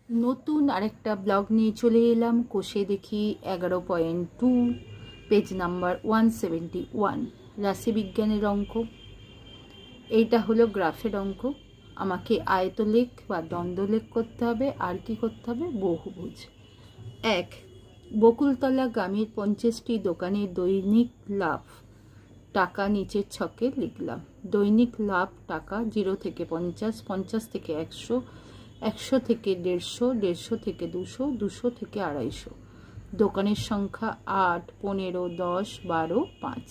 নতুন আরেকটা ব্লগ নিয়ে চলে এলাম। কোষে দেখি 11.2 পেজ নাম্বার 171 রাশিবিজ্ঞানের অঙ্ক। এইটা হলো গ্রাফের অঙ্ক। আমাকে আয়তলেখ বা দ্বন্দ্বলেখ করতে হবে। আর কি করতে হবে? বহুভুজ। 1 বকুলতলা গ্রামের 50টি দোকানের দৈনিক লাভ টাকা নিচের ছকে লিখলাম। দৈনিক লাভ টাকা 0 থেকে 50, 50 থেকে 100, 100 থেকে 150, 150 থেকে 200, 200 থেকে 250। দোকানের সংখ্যা 8, 15, 10, 12, 5।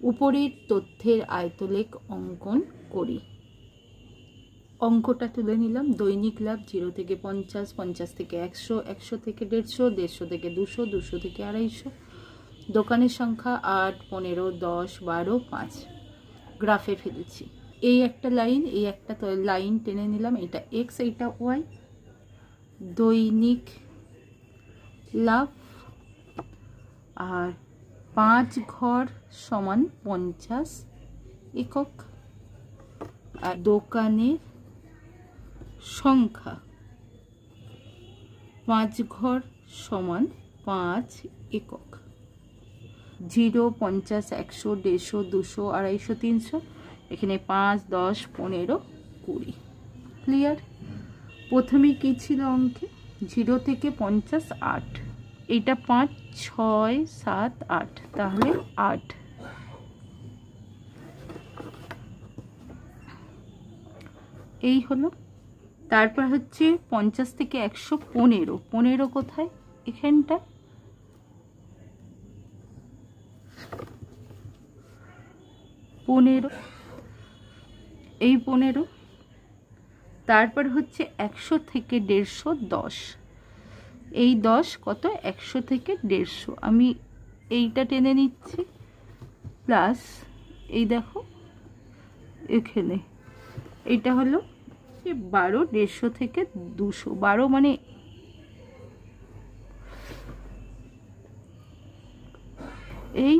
উপরের তথ্যের আয়তলেখ অঙ্কন করি। অঙ্কটা তুলে নিলাম। দৈনিক লাভ 0 থেকে 50, 50 থেকে 100, 100 থেকে 150, 150 থেকে 200, 200 থেকে 250। দোকানের সংখ্যা 8, 15, 10, 12, 5। গ্রাফে ফেলেছি। এই একটা লাইন, এই একটা লাইন টেনে নিলাম। এটা এক্স, এইটা ওয়াই। দৈনিক লাভ আর 5 ঘর সমান 50 একক। আর দোকানের সংখ্যা 5 ঘর সমান 5 একক। 0, 50, 100, 150, 200, 250, 300। এখানে 5, 10, 15, 20। ক্লিয়ার? প্রথমে কি ছিল অঙ্কে? 0 থেকে 50, 8। এইটা 5, 6, 7, 8, তাহলে 8। এই হলো। তারপর হচ্ছে 50 থেকে 100, 15। 15 কোথায়? এখানটা। এই 15। তারপর হচ্ছে 100 থেকে 150, 10। এই 10 কত? 100 থেকে 150। আমি এইটা টেনে নিচ্ছি। প্লাস এই দেখো এখানে এইটা হলো 12, 150 থেকে 200। 12 মানে এই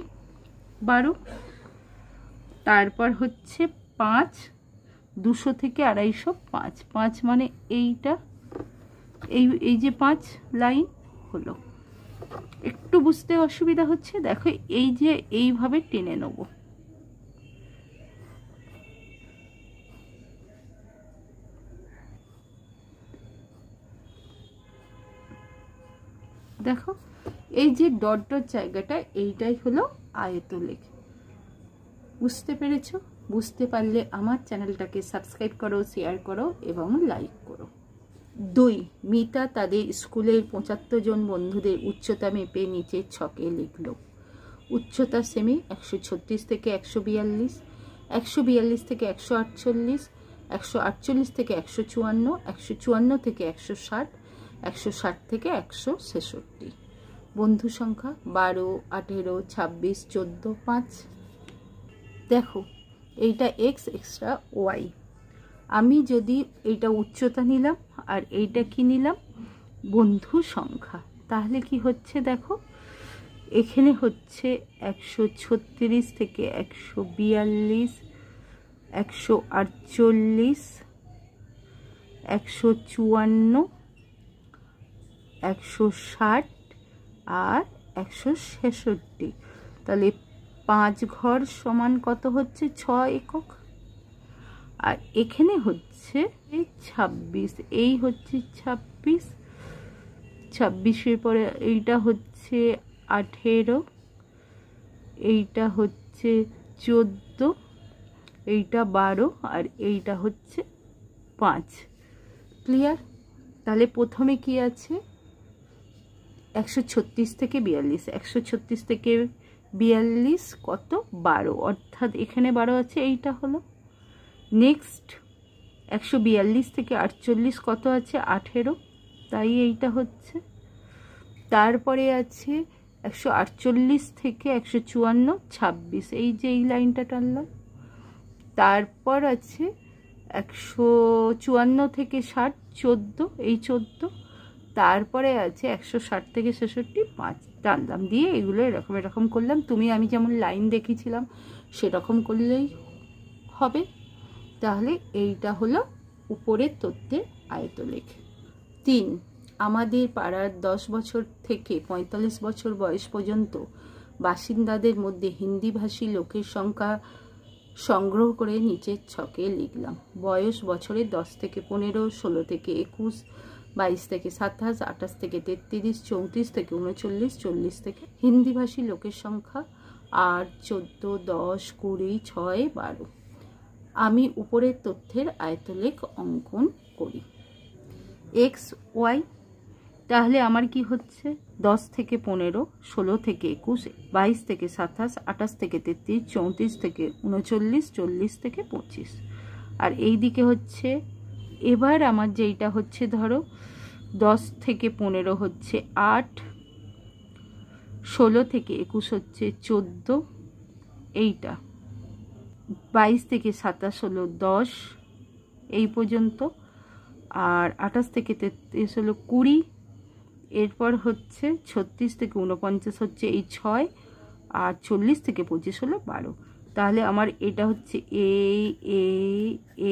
12। তারপর হচ্ছে 5, 200 থেকে 250, 5। 5 মানে এইটা, এই যে 5 লাইন হলো। একটু বুঝতে অসুবিধা হচ্ছে, দেখো এই যে এইভাবে টেনে নেব। দেখো এই যে ডট ডট জায়গাটা, এইটাই হলো আয়তলেখ। বুঝতে পেরেছো? বুঝতে পারলে আমার চ্যানেলটাকে সাবস্ক্রাইব করো, শেয়ার করো এবং লাইক করো। 2 মিতা তাদের স্কুলের 75 জন বন্ধুদের উচ্চতা মেপে নিচের ছকে লিখল। উচ্চতা সেমি 136 থেকে 142, 142 থেকে 148, 148 থেকে 154, 154 থেকে 160, 160 থেকে 166। বন্ধু সংখ্যা 12, 18, 26, 14, 5। দেখো এইটা এক্স, এক্সট্রা ওয়াই। আমি যদি এইটা উচ্চতা নিলাম আর এইটা কি নিলাম? বন্ধু সংখ্যা, তাহলে কি হচ্ছে দেখো এখানে হচ্ছে 136 থেকে 142, 148, 154, 160 আর 166। তাহলে 5 ঘর সমান কত হচ্ছে? 6 একক। আর এখানে হচ্ছে 26। এই হচ্ছে 26। 26-এর পরে এইটা হচ্ছে 18, এইটা হচ্ছে 14, এইটা 12 আর এইটা হচ্ছে 5। ক্লিয়ার? তাহলে প্রথমে কি আছে? 136 থেকে 42, 136 থেকে 42 কত? 12, অর্থাৎ এখানে 12 আছে। এইটা হলো। নেক্সট 142 থেকে 48 কত আছে? 18, তাই এইটা হচ্ছে। তারপরে আছে 148 থেকে 154, 26। এই যে এই লাইনটা টানলাম। তারপর আছে 154 থেকে 60, 14, এই 14। তারপরে আছে 160 থেকে 66, 5 টানলাম, দিয়ে এগুলো এরকম করলাম। আমি যেমন লাইন দেখিয়েছিলাম সেরকম করলেই হবে। তাহলে এইটা হলো উপরের তথ্যের আয়তলেখ। 3 আমাদের পাড়ার 10 বছর থেকে 45 বছর বয়স পর্যন্ত বাসিন্দাদের মধ্যে হিন্দিভাষী লোকের সংখ্যা সংগ্রহ করে নিচের ছকে লিখলাম। বয়স বছরে 10 থেকে 15, 16 থেকে 21, 22 থেকে 27, 28 থেকে 33, 34 থেকে 39, 40 থেকে হিন্দিভাষী লোকের সংখ্যা 8, 14, 10, 20, 6, 12। আমি উপরের তথ্যের আয়তলেখ অঙ্কন করি। এক্স ওয়াই, তাহলে আমার কি হচ্ছে 10 থেকে 15, 16 থেকে 21, 22 থেকে 27, 28 থেকে 33, 34 থেকে 39, 40 থেকে 25। আর এই দিকে হচ্ছে এবার আমার যেইটা হচ্ছে ধরো 10 থেকে 15 হচ্ছে 8, 16 থেকে 21 হচ্ছে 14, এইটা 22 থেকে 27 হলো 10 এই পর্যন্ত, আর 28 থেকে 33 হলো 20, এরপর হচ্ছে 36 থেকে 49 হচ্ছে এই 6, আর 40 থেকে 25 হলো 12। তাহলে আমার এটা হচ্ছে এই এই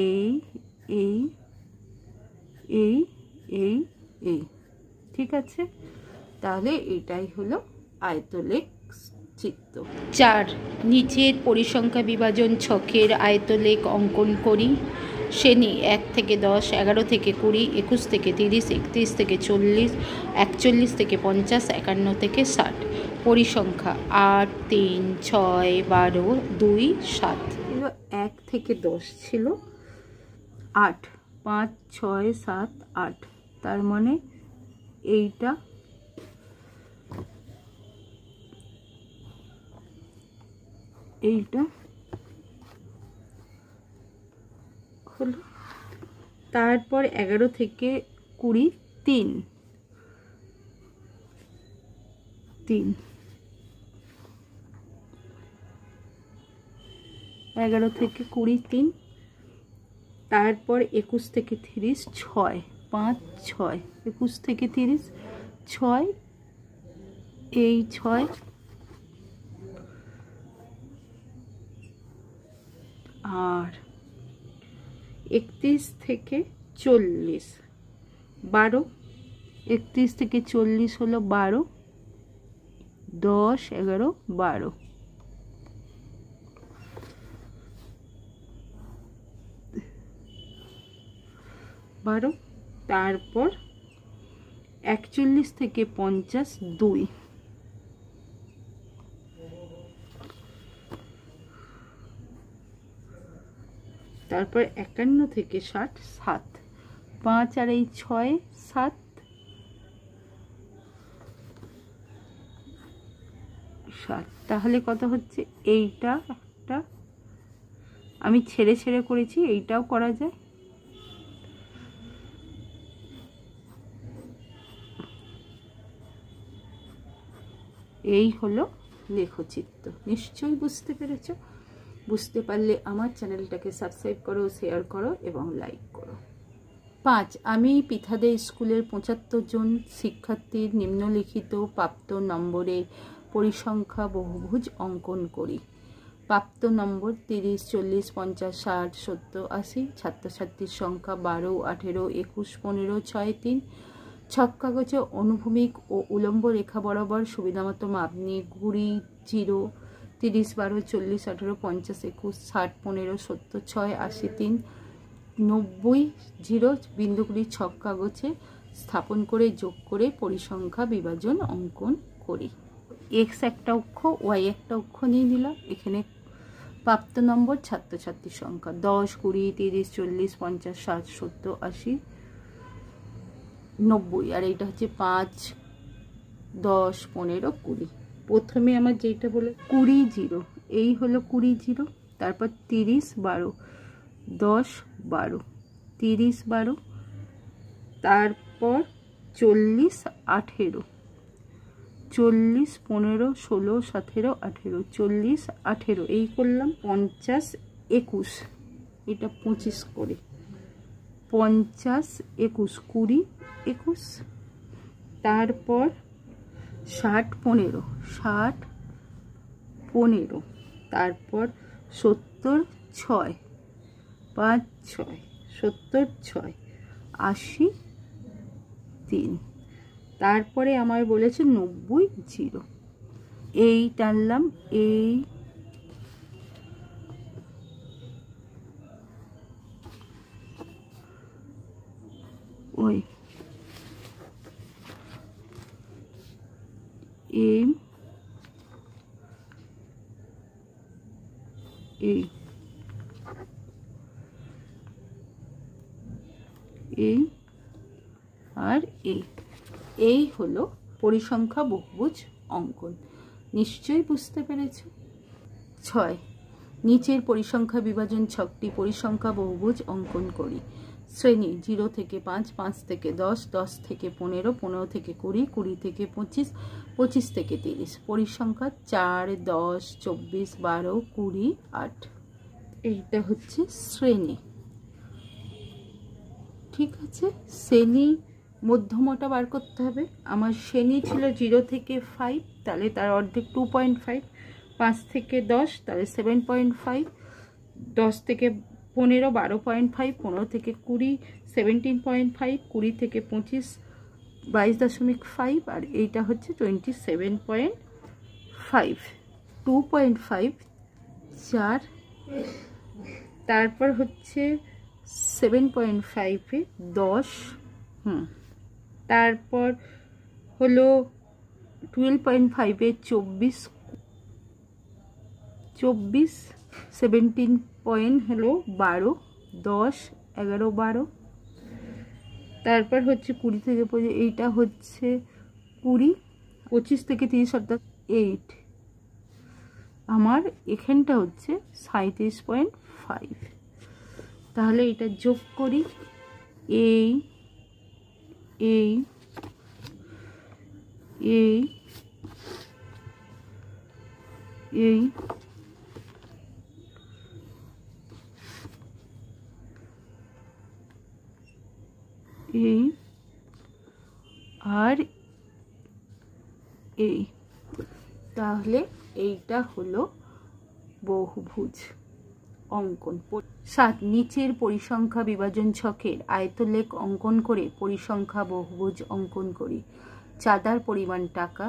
এই এই এই এই এই, ঠিক আছে। তাহলে এটাই হলো আয়তলেখ চিত্র। 4 নিচের পরিসংখ্যা বিভাজন ছকের আয়তলেখ অঙ্কন করি। শ্রেণী 1 থেকে 10, 11 থেকে 20, 21 থেকে 30, 31 থেকে 40, 41 থেকে 50, 51 থেকে 60। পরিসংখ্যা 8, 3, 6, 12, 2, 7। 1 থেকে 10 ছিল 8, 5, 6, 7, 8। তার মানে এইটা হলো। তারপর 11 থেকে 20, 3, 11 থেকে 20, 3। তারপর 21 থেকে 30, 6, 5, 6, 21 থেকে 30, 6, এই 6, আর 31 থেকে 40, 12, 31 থেকে 40 হলো 12, 10, 11, 12। তারপর 41 থেকে 50, 2, তারপর 51 থেকে 60, 7, 5 আর এই 6, 7, 7। তাহলে কত হচ্ছে? এইটা একটা আমি ছেড়ে ছেড়ে করেছি, এইটাও করা যায়। এই হলো লেখচিত্র। নিশ্চয়ই বুঝতে পেরেছ। বুঝতে পারলে আমার চ্যানেলটাকে সাবস্ক্রাইব করো, শেয়ার করো এবং লাইক করো। 5 আমি পিথাদে স্কুলের 75 জন শিক্ষার্থীর নিম্নলিখিত প্রাপ্ত নম্বরের পরিসংখ্যা বহুভুজ অঙ্কন করি। প্রাপ্ত নম্বর 30, 40, 50, 60, 70, 80। ছাত্রছাত্রীর সংখ্যা 12, 18, 21, 15, 6, 3। ছক কাগজে অনুভূমিক ও উলম্ব রেখা বরাবর সুবিধামতো মাপ নিয়ে 20, 0, 30, 12, 40, 18, 50, 21, 60, 15, 70, 6, 80, 3, 90, 0 বিন্দুগুলি ছক কাগজে স্থাপন করে যোগ করে পরিসংখ্যা বিভাজন অঙ্কন করি। এক্স একটা অক্ষ, ওয়াই একটা অক্ষ নিয়ে নিলাম। এখানে প্রাপ্ত নম্বর ছাত্রছাত্রীর সংখ্যা 10, 20, 30, 40, 50, 60, 70, 80, 90। আর এইটা হচ্ছে 5, 10, 15, 20। প্রথমে আমার যেটা বলে 20, 0, এই হলো 20, 0। তারপর 30, 12, 10, 12, 30, 12। তারপর 40, 18, 40, 15, 16, 17, 18, 40, 18 এই করলাম। 50, 21, এটা 25 করে। 50, 21, 20, 21। তারপর 60, 15, 60, 15। তারপর 70, 6, 5, 6, 70, 6, 80, 3। তারপরে আমার বলেছে 90 0, এই টানলাম, এই ওই এই এই এই আর এই হলো পরিসংখ্যা বহুভুজ অঙ্কন। নিশ্চয়ই বুঝতে পেরেছ। 6, নিচের পরিসংখ্যা বিভাজন ছকটি পরিসংখ্যা বহুভুজ অঙ্কন করি। শ্রেণী 0 থেকে 5, 5 থেকে 10, 10 থেকে 15, 15 থেকে 20, 20 থেকে 25, 25 থেকে 30। পরিসংখ্যা 4, 10, 24, 12, 20, 8। এইটা হচ্ছে শ্রেণী। ঠিক আছে, শ্রেণী মধ্যমটা বার করতে হবে। আমার শ্রেণী ছিল 0 থেকে 5, তাহলে তার অর্ধেক 2.5, 5 থেকে 10 তাহলে 7.5, 10 থেকে 15 12.5, 15 থেকে 20 17.5, 20 থেকে 25 22.5, আর এইটা হচ্ছে 27.5। 2.5 4, তারপর হচ্ছে 7.5 এ 10, তারপর হলো 12.5 এ 24, 17 পয়েন্ট হলো 12, 10 11 12। তারপর হচ্ছে 20 থেকে 25, এইটা হচ্ছে 20, 25 থেকে 30 অর্থাৎ 8। আমার এখানটা হচ্ছে 37.5। তাহলে এটা যোগ করি, এই এই এই এই এই আর এই, তাহলে এইটা হলো বহুভুজ অঙ্কন। 7, নিচের পরিসংখ্যা বিভাজন ছকের আয়তলেখ অঙ্কন করে পরিসংখ্যা বহুভুজ অঙ্কন করি। চাঁদার পরিমাণ টাকা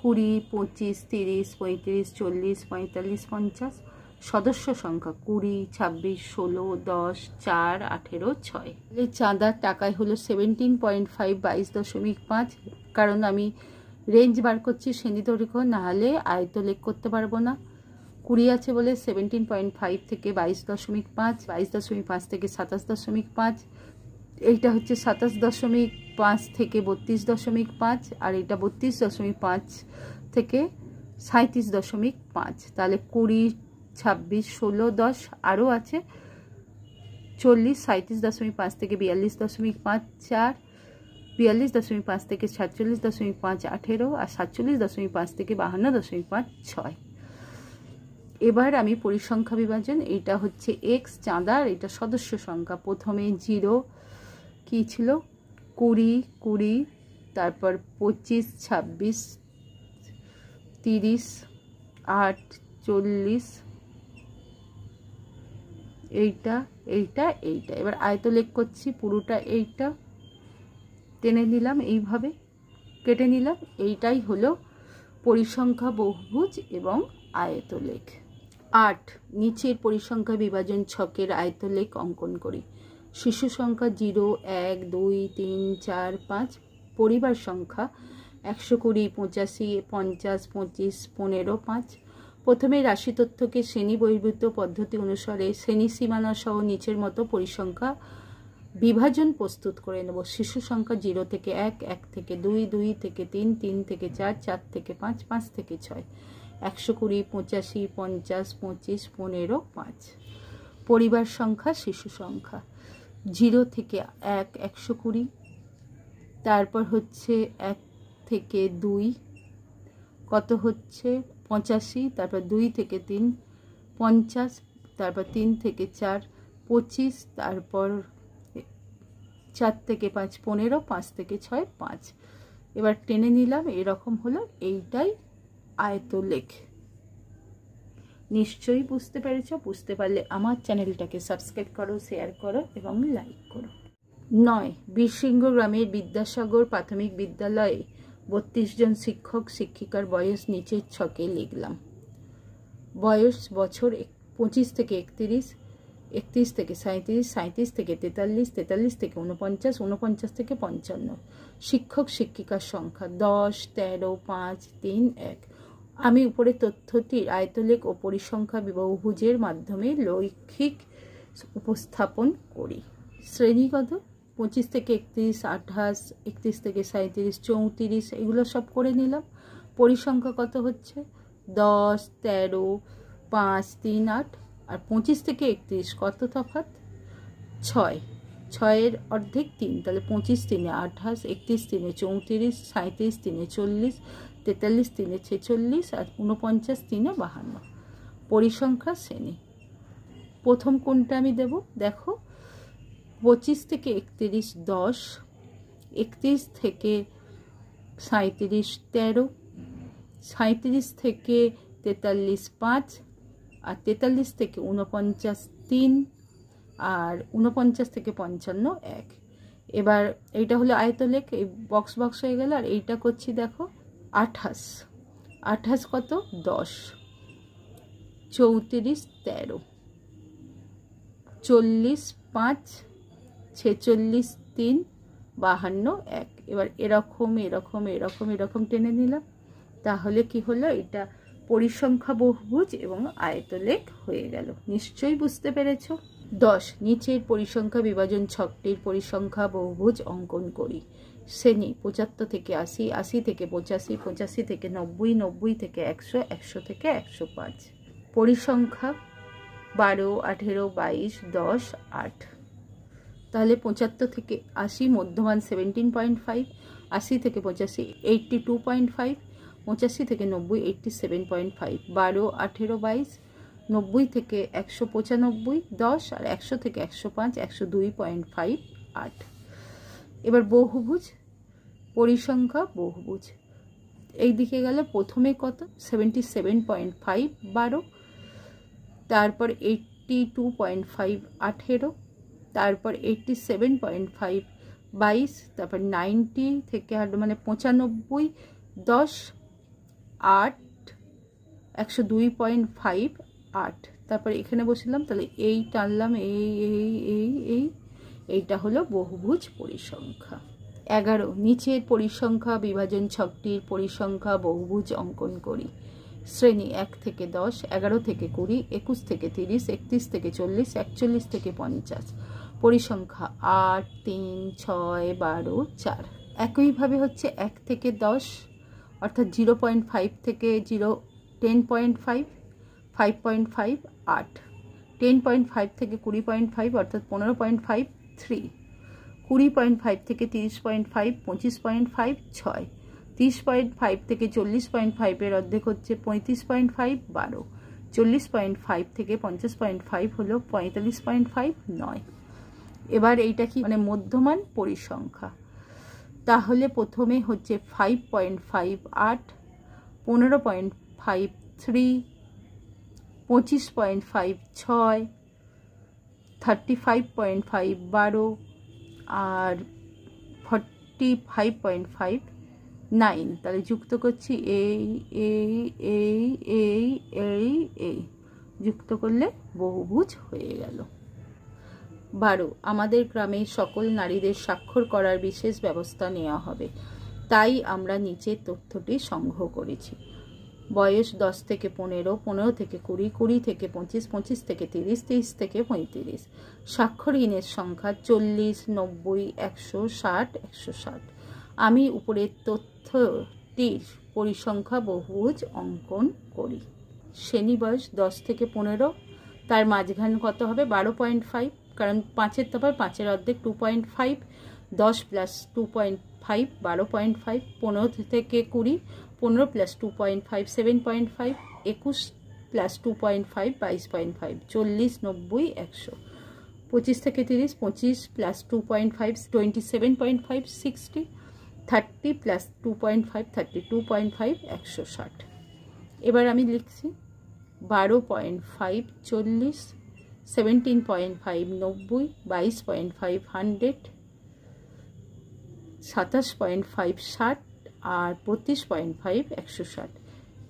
20, 25, 30, 35, 40, 45, 50। সদস্য সংখ্যা 20, 26, 16, 10, 4, 18, 6। চাঁদার টাকায় হলো 17.5, 22.5, কারণ আমি রেঞ্জ বার করছি শ্রেণী দৈর্ঘ্য, না হলে আয়তলেখ করতে পারবো না। 20 আছে বলে 17.5 থেকে 22.5, 22.5 থেকে 27.5, এইটা হচ্ছে 27.5 থেকে 32.5, আর এটা 32.5 থেকে 37.5। তাহলে 20, 26, 16, 10, আরও আছে 40, 37.5 থেকে 42.5, 4, 42.5 থেকে 47.5, 18, আর 47.5 থেকে 52.5, 6। এবার আমি পরিসংখ্যা বিভাজন, এইটা হচ্ছে x চাঁদা, আর এটা সদস্য সংখ্যা। প্রথমে 0 কি ছিল 20, 20, তারপর 25, 26, 30, 8, 40, এইটা এইটা এইটা। এবার আয়তলেখ করছি, পুরোটা এইটা টেনে নিলাম, এইভাবে কেটে নিলাম। এইটাই হলো পরিসংখ্যা বহুভুজ এবং আয়তলেখ। 8, নিচের পরিসংখ্যা বিভাজন ছকের আয়তলেখ অঙ্কন করি। শিশু সংখ্যা 0, 1, 2, 3, 4, 5। পরিবার সংখ্যা 120, 85, 50, 25, 15, 5। প্রথমে রাশি তথ্যকে শ্রেণী বহির্ভূত পদ্ধতি অনুসারে শ্রেণী সীমানা সহ নিচের মতো পরিসংখ্যা বিভাজন প্রস্তুত করে নেব। শিশু সংখ্যা 0 থেকে 1, 1 থেকে 2, 2 থেকে 3, 3 থেকে 4, 4 থেকে 5, 5 থেকে 6। 120, 85, 50, 25, 15, 5। পরিবার সংখ্যা শিশু সংখ্যা 0 থেকে 1, 120, তারপর হচ্ছে 1 থেকে 2 কত হচ্ছে 85, তারপর 2 থেকে 3 50, তারপর 3 থেকে 4 25, তারপর 4 থেকে 5 15, 5 থেকে 6 5। এবার টেনে নিলাম, এরকম হলো। এইটাই আয়তলেখ। নিশ্চয়ই বুঝতে পেরেছ। বুঝতে পারলে আমার চ্যানেলটাকে সাবস্ক্রাইব করো, শেয়ার করো এবং লাইক করো। 9 বীরসিংহ গ্রামের বিদ্যাসাগর প্রাথমিক বিদ্যালয়ে 32 জন শিক্ষক শিক্ষিকার বয়স নিচের ছকে লিখলাম। বয়স বছর 25 থেকে 31, 31 থেকে 37, 37 থেকে 43, 43 থেকে 49, 49 থেকে 55। শিক্ষক শিক্ষিকার সংখ্যা 10, 13, 5, 3, 1। আমি উপরে তথ্যটির আয়তলেখ ও পরিসংখ্যা বহুভুজের মাধ্যমে রৈখিক উপস্থাপন করি। শ্রেণীগত 25 থেকে 31, 28, 31 থেকে 37, 34 এগুলো সব করে নিলাম। পরিসংখ্যা কত হচ্ছে 10, 13, 5, 3, 8। আর 25 থেকে 31 কত তফাৎ 6, 6-এর অর্ধেক 3, তাহলে 25 3 28, 31 3 34, 37 3 40, 43 3 46 আর 49 3 52। পরিসংখ্যা শ্রেণী প্রথম কোনটা আমি দেব দেখো। 25 থেকে 31 10, 31 থেকে 37 13, 37 থেকে 43 5 আর 43 থেকে 49 3 আর 49 থেকে 55 1। এবার এইটা হলো আয়তলেখ, এই বক্স বক্স হয়ে গেল। আর এইটা করছি দেখো 28, 28 কত 10, 34 13, 40 5, 46 3 52 1। এবার এরকম এরকম এরকম এরকম টেনে নিলাম, তাহলে কি হলো এটা পরিসংখ্যা বহুভুজ এবং আয়তলেখ হয়ে গেল। নিশ্চয়ই বুঝতে পেরেছ। 10 নিচের পরিসংখ্যা বিভাজন ছকটির পরিসংখ্যা বহুভুজ অঙ্কন করি। শ্রেণী 75 থেকে 80, 80 থেকে 85, 85 থেকে 90, 90 থেকে 100, 100 থেকে 105। পরিসংখ্যা 12, 18, 22, 10, 8। তাহলে 75 থেকে 80 মধ্যমান 17.5, 80 থেকে 85 82.5, 85 থেকে 90 87.5। 12, 18, 22, 90 থেকে 195 10 আর 100 থেকে 105 102.5 8। এবার বহুভুজ পরিসংখ্যা বহুভুজ এই দিকে গেলে প্রথমে কত 77.5 12, তারপর 82.5 18, তারপর 87.5 22, তারপর 90 থেকে মানে 95 10 8 102.5 8। তারপর এখানে বসলাম, তাহলে এই টানলাম এইটা হলো বহুভুজ পরিসংখ্যা। 11 নিচের পরিসংখ্যা বিভাজন ছকটির পরিসংখ্যা বহুভুজ অঙ্কন করি। শ্রেণী 1 থেকে 10, 11 থেকে 20, 21 থেকে 30, 31 থেকে 40, 41 থেকে 50। পরিসংখ্যা 8 3 6 12 4। একইভাবে হচ্ছে 1 থেকে 10 অর্থাৎ 0.5 থেকে 10.5, 5.5 8, 10.5 থেকে 20.5 অর্থাৎ 15.5 3, 20.5 থেকে 30.5 25.5 6, 30.5 থেকে 40.5 এর অর্ধেক হচ্ছে 35.5 12, 40.5 থেকে 50.5 হলো 45.5 9। এবার এইটা কি মানে মধ্যমান পরিসংখ্যা। তাহলে প্রথমে হচ্ছে 5.5 8, 15.5 3, 25.5 6, 35.5 12 আর 45.5 9। তাহলে যুক্ত করছি এই যুক্ত করলে বহুভুজ হয়ে গেল। 12 আমাদের গ্রামে সকল নারীদের স্বাক্ষর করার বিশেষ ব্যবস্থা নেওয়া হবে, তাই আমরা নিচের তথ্যটি সংগ্রহ করেছি। বয়স 10 থেকে 15, 15 থেকে 20, 20 থেকে 25, 25 থেকে 30, 30 থেকে 35। স্বাক্ষরহীনের সংখ্যা 40 90 160 160। আমি উপরের তথ্যটির পরিসংখ্যা বহুভুজ অঙ্কন করি। শ্রেণী বয়স 10 থেকে 15, তার মাঝখান কত হবে 12.5, কারণ 5-এর তফাৎ 5-এর অর্ধেক 2.5, 10 প্লাস 2.5 12.5, 15 থেকে 20 15 প্লাস 2.5 7.5, 21 প্লাস 2.5 22.5, 40 90 100। 25 থেকে 30 25 প্লাস 2.5 27.5 60, 30 প্লাস 2.5 32.5 160। এবার আমি লিখছি 12.5 40, 17.5 90, 22.5 100, 27.5 60 আর 32.5 160।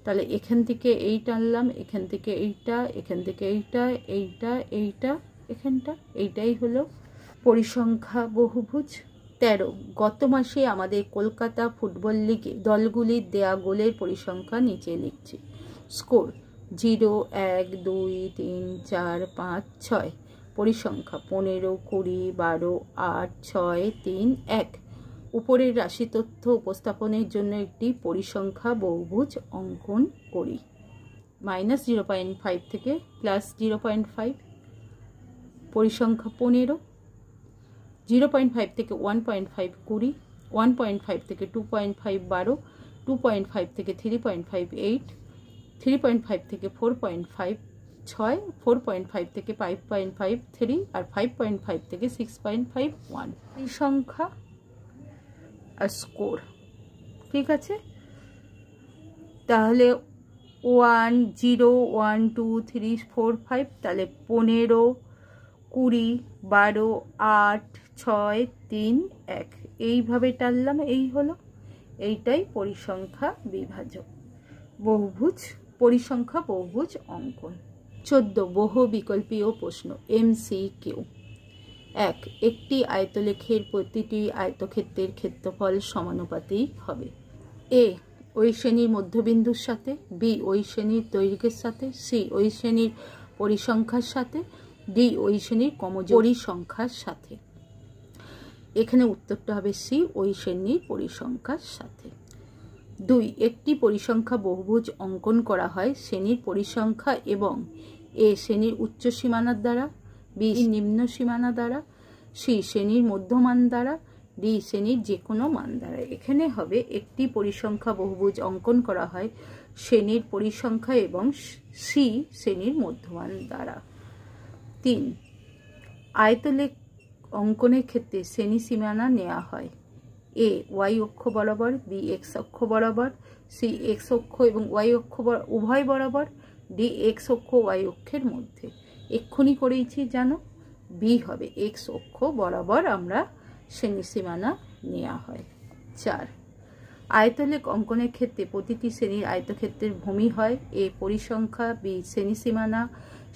তাহলে এখান থেকে এই টানলাম, এখান থেকে এইটা, এখান থেকে এইটা, এইটা, এইটা, এখানটা, এইটাই হলো পরিসংখ্যা বহুভুজ। 13, গত মাসে আমাদের কলকাতা ফুটবল লিগে দলগুলির দেয়া গোলের পরিসংখ্যা নিচে লিখছি। স্কোর 0 1 2 3 4 5 6। পরিসংখ্যা 15 20 12 8 6 3 1। উপরের রাশি তথ্য উপস্থাপনের জন্য একটি পরিসংখ্যা বহুভুজ অঙ্কন করি। -0.5 থেকে +0.5। পরিসংখ্যা 15। 0.5 থেকে 1.5 20, 1.5 থেকে 2.5 12, 2.5 থেকে 3.5 8, 3.5 থেকে 4.5 6, 4.5 থেকে 5.5 3 আর 5.5 থেকে 6.5 1। এই সংখ্যা আর স্কোর ঠিক আছে। তাহলে 1 0 1 2 3 4 5, তাহলে 15 20 12 8 6 3 1 এইভাবে টানলাম। এই হলো, এইটাই পরিসংখ্যা বিভাজক বহুভুজ, পরিসংখ্যা বহুভুজ অঙ্কন। 14, বহু বিকল্পীয় প্রশ্ন MCQ। 1, একটি আয়তলেখের প্রতিটি আয়তক্ষেত্রের ক্ষেত্রফল সমানুপাতি হবে। A, ওই শ্রেণীর মধ্যবিন্দুর সাথে, B, ওই শ্রেণীর দৈর্ঘ্যের সাথে, C, ওই শ্রেণীর পরিসংখ্যার সাথে, D, ওই শ্রেণীর পরিসংখ্যার সাথে। এখানে উত্তরটা হবে C, ওই শ্রেণীর পরিসংখ্যার সাথে। 2, একটি পরিসংখ্যা বহুভুজ অঙ্কন করা হয় শ্রেণীর পরিসংখ্যা এবং A, শ্রেণীর উচ্চ সীমানার দ্বারা, B, নিম্ন সীমানা দ্বারা, C, শ্রেণীর মধ্যমান দ্বারা, D, শ্রেণীর যে কোনো মান দ্বারা। এখানে হবে একটি পরিসংখ্যা বহুভুজ অঙ্কন করা হয় শ্রেণীর পরিসংখ্যা এবং C, শ্রেণীর মধ্যমান দ্বারা। 3, আয়তলেখ অঙ্কনের ক্ষেত্রে শ্রেণী সীমানা নেওয়া হয়। A, y অক্ষ বরাবর, B, x অক্ষ বরাবর, C, x অক্ষ এবং y অক্ষ উভয় বরাবর, D, x অক্ষ y অক্ষের মধ্যে। এক্ষুনি করেইছি জানো, B হবে x অক্ষ বরাবর আমরা শ্রেণী সীমানা নেওয়া হয়। 4, আয়তলেখ অঙ্কনের ক্ষেত্রে প্রতিটি শ্রেণীর আয়তক্ষেত্রের ভূমি হয় A, পরিসংখ্যা, B, শ্রেণী সীমানা,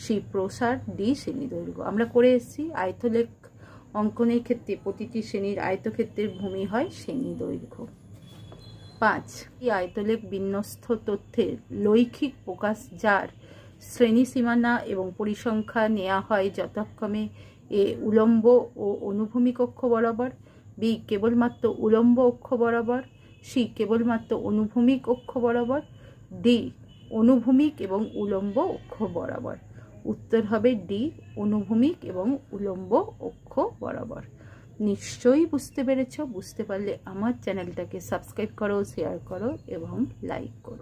C, প্রসার, D, শ্রেণী দৈর্ঘ্য। আমরা করে এসেছি আয়তলেখ অঙ্কনের ক্ষেত্রে প্রতিটি শ্রেণীর আয়তক্ষেত্রের ভূমি হয় শ্রেণী দৈর্ঘ্য। 5, এই আয়তলেখ বিন্যস্ত তথ্যের লৈখিক প্রকাশ যার শ্রেণী সীমানা এবং পরিসংখ্যা নেওয়া হয় যথাক্রমে A, উলম্ব ও অনুভূমিক অক্ষ বরাবর, B, কেবলমাত্র উলম্ব অক্ষ বরাবর, C, কেবলমাত্র অনুভূমিক অক্ষ বরাবর, D, অনুভূমিক এবং উলম্ব অক্ষ বরাবর। উত্তর হবে D, অনুভূমিক এবং উলম্ব অক্ষ বরাবর। নিশ্চয়ই বুঝতে পেরেছ। বুঝতে পারলে আমার চ্যানেলটাকে সাবস্ক্রাইব করো, শেয়ার করো এবং লাইক করো।